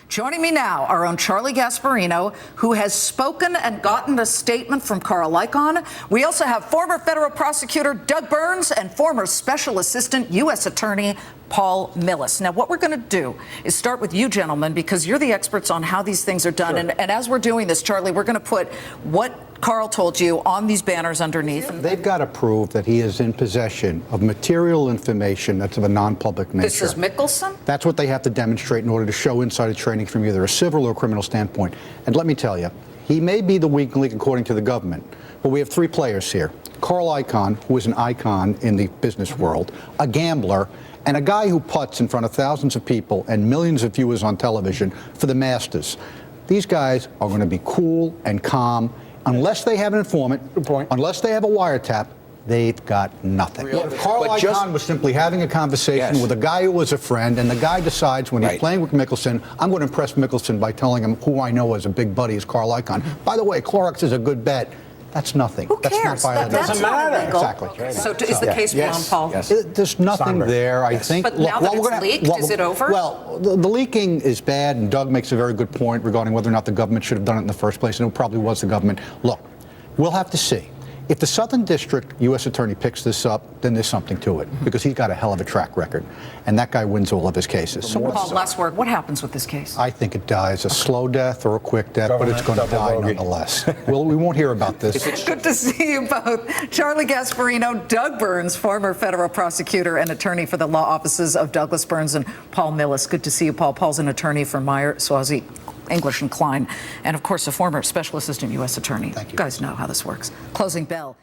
Joining me now, our own Charlie Gasparino, who has spoken and gotten a statement from Carl Icahn. We also have former federal prosecutor Doug Burns and former special assistant U.S. attorney Paul Millus. Now, what we're going to do is start with you gentlemen, because you're the experts on how these things are done. Sure. And as we're doing this, Charlie, we're going to put what Carl told you on these banners underneath. They've got to prove that he is in possession of material information that's of a non-public nature. This is Mickelson? That's what they have to demonstrate in order to show insider trading from either a civil or criminal standpoint. And let me tell you, he may be the weak link according to the government, but we have three players here. Carl Icahn, who is an icon in the business world, a gambler, and a guy who putts in front of thousands of people and millions of viewers on television for the Masters. These guys are going to be cool and calm. Unless they have an informant, unless they have a wiretap, they've got nothing. Really? If Carl Icahn was simply having a conversation with a guy who was a friend, and the guy decides when he's playing with Mickelson, I'm going to impress Mickelson by telling him who I know as a big buddy is Carl Icahn. By the way, Clorox is a good bet. That's nothing. Who cares? That's not violent. That doesn't matter. Exactly. Okay. So is the case blown, Paul? Yes. There's nothing there, I think. But now that it's leaked, is it over? Well, the leaking is bad, and Doug makes a very good point regarding whether or not the government should have done it in the first place, and it probably was the government. Look, we'll have to see. If the Southern District U.S. Attorney picks this up, then there's something to it, because he's got a hell of a track record, and that guy wins all of his cases. So, Paul, last word. What happens with this case? I think it dies a slow death or a quick death, but it's going to die nonetheless. Well, we won't hear about this. Good to see you both. Charlie Gasparino, Doug Burns, former federal prosecutor and attorney for the law offices of Douglas Burns, and Paul Millus. Good to see you, Paul. Paul's an attorney for Meyer, Suozzi, English, and Klein, and of course a former special assistant U.S. attorney. Thank you. You guys know how this works. Closing bell.